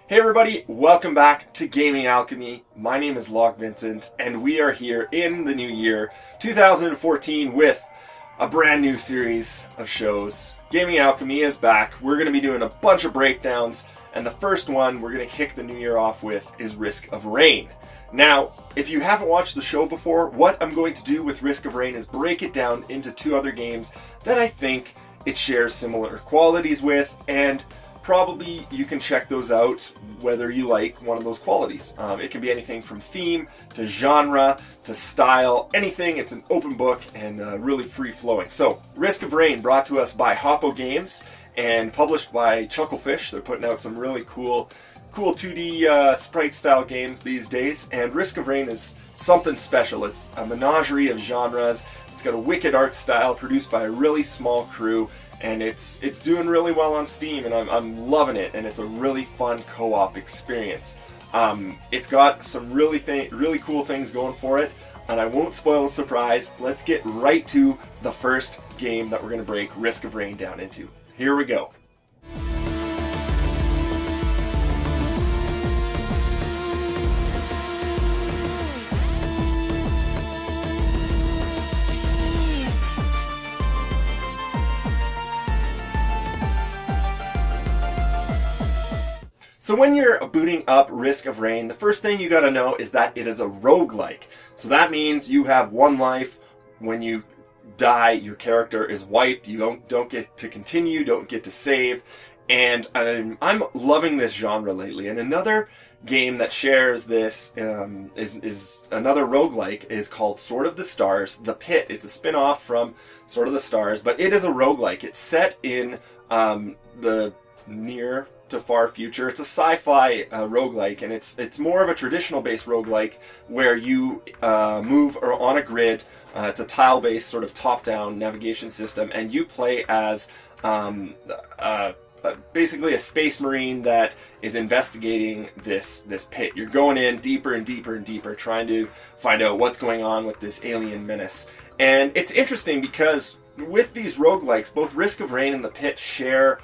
Hey everybody, welcome back to Gaming Alchemy. My name is Log Vincent, and we are here in the new year, 2014, with a brand new series of shows. Gaming Alchemy is back. We're going to be doing a bunch of breakdowns, and the first one we're going to kick the new year off with is Risk of Rain. Now, if you haven't watched the show before, what I'm going to do with Risk of Rain is break it down into two other games that I think it shares similar qualities with, and probably you can check those out whether you like one of those qualities. It can be anything from theme to genre to style, anything. It's an open book and really free-flowing. So, Risk of Rain, brought to us by Hoppo Games and published by Chucklefish. They're putting out some really cool 2D sprite-style games these days, and Risk of Rain is something special. It's a menagerie of genres. It's got a wicked art style produced by a really small crew, and it's doing really well on Steam, and I'm loving it, and it's a really fun co-op experience. It's got some really cool things going for it, and I won't spoil the surprise. Let's get right to the first game that we're going to break Risk of Rain down into. Here we go. So when you're booting up Risk of Rain, the first thing you gotta know is that it is a roguelike. So that means you have one life. When you die, your character is wiped. You don't get to continue, don't get to save. And I'm loving this genre lately. And another game that shares this is another roguelike, is called Sword of the Stars, The Pit. It's a spin-off from Sword of the Stars, but it is a roguelike. It's set in the near to far future. It's a sci-fi roguelike, and it's more of a traditional based roguelike where you move on a grid. It's a tile-based sort of top-down navigation system, and you play as basically a space marine that is investigating this pit. You're going in deeper and deeper and deeper, trying to find out what's going on with this alien menace. And it's interesting because with these roguelikes, both Risk of Rain and The Pit share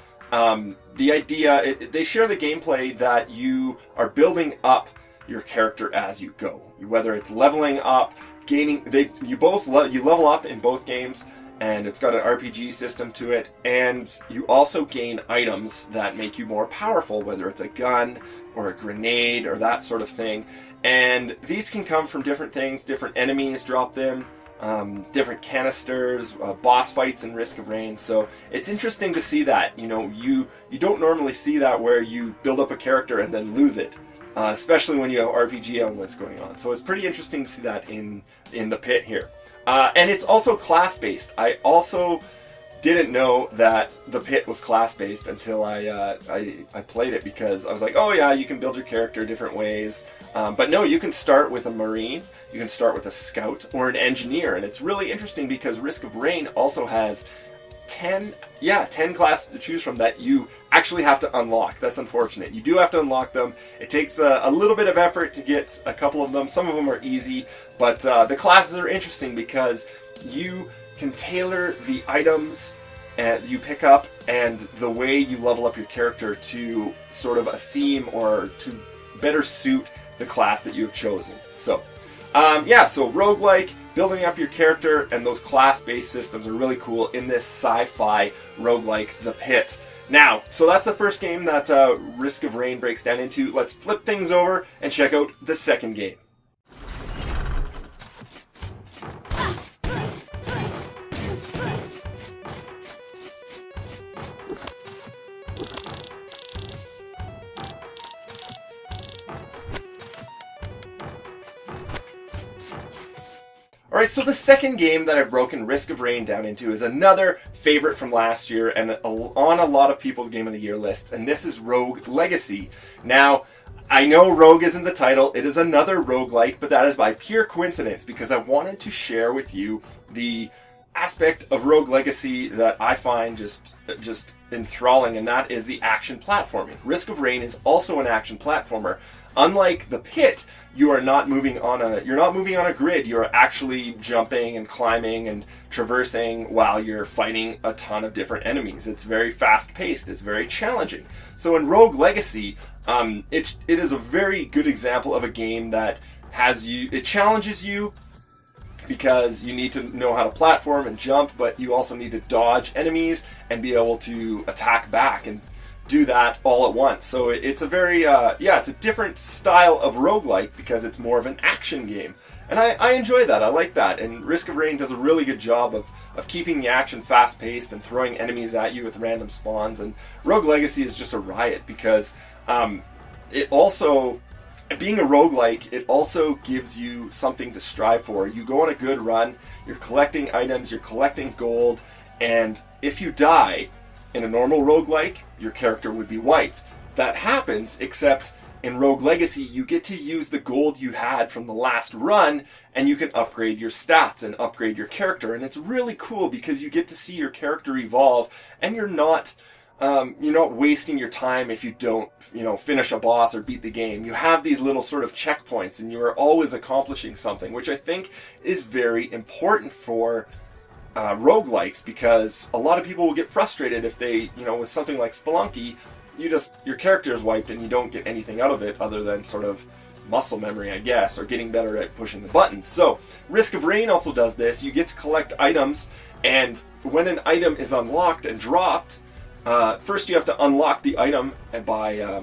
the idea, they share the gameplay that you are building up your character as you go. Whether it's leveling up, gaining, you level up in both games, and it's got an RPG system to it, and you also gain items that make you more powerful, whether it's a gun or a grenade or that sort of thing. And these can come from different things. Different enemies drop them. Different canisters, boss fights in Risk of Rain. So it's interesting to see that. You don't normally see that where you build up a character and then lose it, especially when you have RPG elements going on. So it's pretty interesting to see that in The Pit here. And it's also class-based. I also didn't know that The Pit was class-based until I played it, because I was like, oh yeah, you can build your character different ways. But no, you can start with a Marine, you can start with a Scout, or an Engineer. And it's really interesting because Risk of Rain also has 10 classes to choose from that you actually have to unlock. That's unfortunate. You do have to unlock them. It takes a little bit of effort to get a couple of them. Some of them are easy, but the classes are interesting because you can tailor the items you pick up and the way you level up your character to sort of a theme, or to better suit the class that you have chosen. So, so roguelike, building up your character, and those class-based systems are really cool in this sci-fi roguelike, The Pit. Now, so that's the first game that Risk of Rain breaks down into. Let's flip things over and check out the second game. Alright, so the second game that I've broken Risk of Rain down into is another favorite from last year and on a lot of people's Game of the Year lists, and this is Rogue Legacy. Now, I know Rogue is in the title, it is another roguelike, but that is by pure coincidence, because I wanted to share with you the aspect of Rogue Legacy that I find just enthralling, and that is the action platforming. Risk of Rain is also an action platformer. Unlike the Pit, you're not moving on a grid. You're actually jumping and climbing and traversing while you're fighting a ton of different enemies. It's very fast paced. It's very challenging. So in Rogue Legacy, it is a very good example of a game that it challenges you, because you need to know how to platform and jump, but you also need to dodge enemies and be able to attack back and do that all at once. So it's a very, it's a different style of roguelike because it's more of an action game. And I enjoy that. I like that. And Risk of Rain does a really good job of keeping the action fast-paced and throwing enemies at you with random spawns. And Rogue Legacy is just a riot because it also... being a roguelike, it also gives you something to strive for. You go on a good run, you're collecting items, you're collecting gold, and if you die in a normal roguelike, your character would be wiped. That happens, except in Rogue Legacy, you get to use the gold you had from the last run, and you can upgrade your stats and upgrade your character. And it's really cool because you get to see your character evolve, and you're not wasting your time if you don't, finish a boss or beat the game. You have these little sort of checkpoints, and you are always accomplishing something, which I think is very important for roguelikes, because a lot of people will get frustrated if they, with something like Spelunky, your character is wiped and you don't get anything out of it other than sort of muscle memory, I guess, or getting better at pushing the buttons. So Risk of Rain also does this. You get to collect items, and when an item is unlocked and dropped, first you have to unlock the item by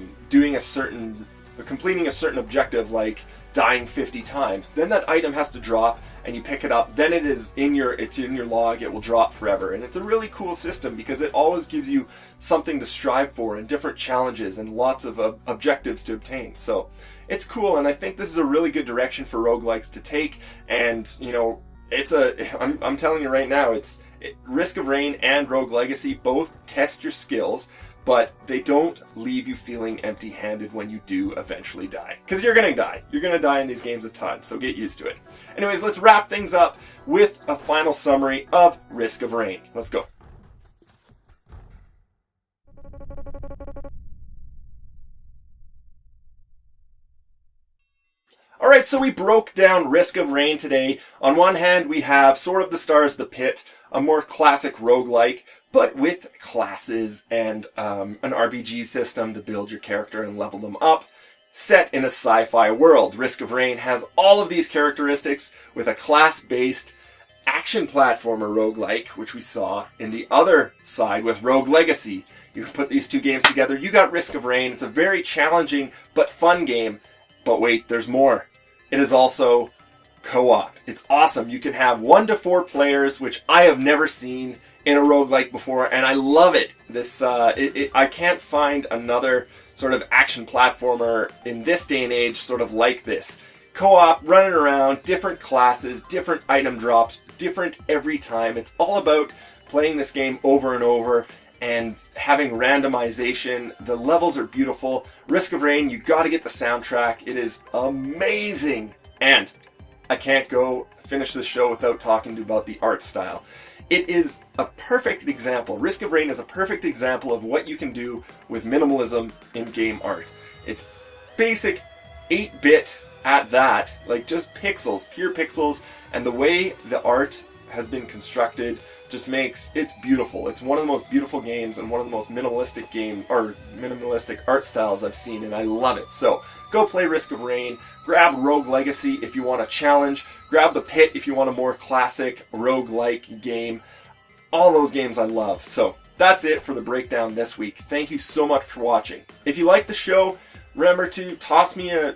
completing a certain objective, like dying 50 times. Then that item has to drop, and you pick it up. Then it's in your log. It will drop forever, and it's a really cool system because it always gives you something to strive for and different challenges and lots of objectives to obtain. So it's cool, and I think this is a really good direction for roguelikes to take. And I'm telling you right now, Risk of Rain and Rogue Legacy both test your skills, but they don't leave you feeling empty-handed when you do eventually die. Because you're going to die. You're going to die in these games a ton, so get used to it. Anyways, let's wrap things up with a final summary of Risk of Rain. Let's go. Alright, so we broke down Risk of Rain today. On one hand, we have Sword of the Stars, The Pit, a more classic roguelike, but with classes and an RPG system to build your character and level them up, set in a sci-fi world. Risk of Rain has all of these characteristics with a class-based action platformer roguelike, which we saw in the other side with Rogue Legacy. You put these two games together, you got Risk of Rain. It's a very challenging but fun game. But wait, there's more. It is also co-op. It's awesome. You can have 1 to 4 players, which I have never seen in a roguelike before, and I love it. I can't find another sort of action platformer in this day and age sort of like this. Co-op, running around, different classes, different item drops, different every time. It's all about playing this game over and over and having randomization. The levels are beautiful. Risk of Rain, you got to get the soundtrack. It is amazing. And I can't go finish this show without talking about the art style. It is a perfect example. Risk of Rain is a perfect example of what you can do with minimalism in game art. It's basic 8-bit at that, like just pixels, pure pixels, and the way the art has been constructed just makes it's beautiful. It's one of the most beautiful games and one of the most minimalistic art styles I've seen, and I love it. So go play Risk of Rain, grab Rogue Legacy if you want a challenge, grab The Pit if you want a more classic rogue-like game. All those games I love. So that's it for the breakdown this week. Thank you so much for watching. If you like the show, remember to toss me a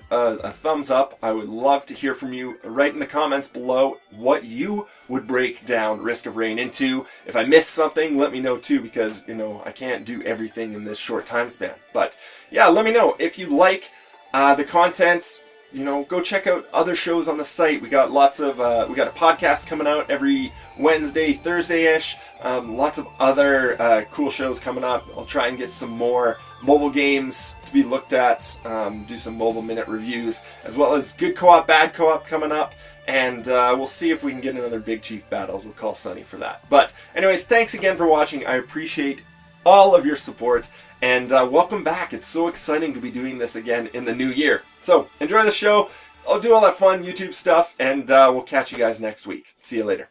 thumbs up. I would love to hear from you. Write in the comments below what you would break down Risk of Rain into. If I missed something, let me know too, because, I can't do everything in this short time span. But yeah, let me know. If you like the content, go check out other shows on the site. We got we got a podcast coming out every Wednesday, Thursday-ish. Lots of other cool shows coming up. I'll try and get some more mobile games to be looked at, do some mobile minute reviews, as well as good co-op, bad co-op coming up, and we'll see if we can get another Big Chief battles. We'll call Sunny for that. But anyways, thanks again for watching. I appreciate all of your support, and welcome back. It's so exciting to be doing this again in the new year. So enjoy the show. I'll do all that fun YouTube stuff, and we'll catch you guys next week. See you later.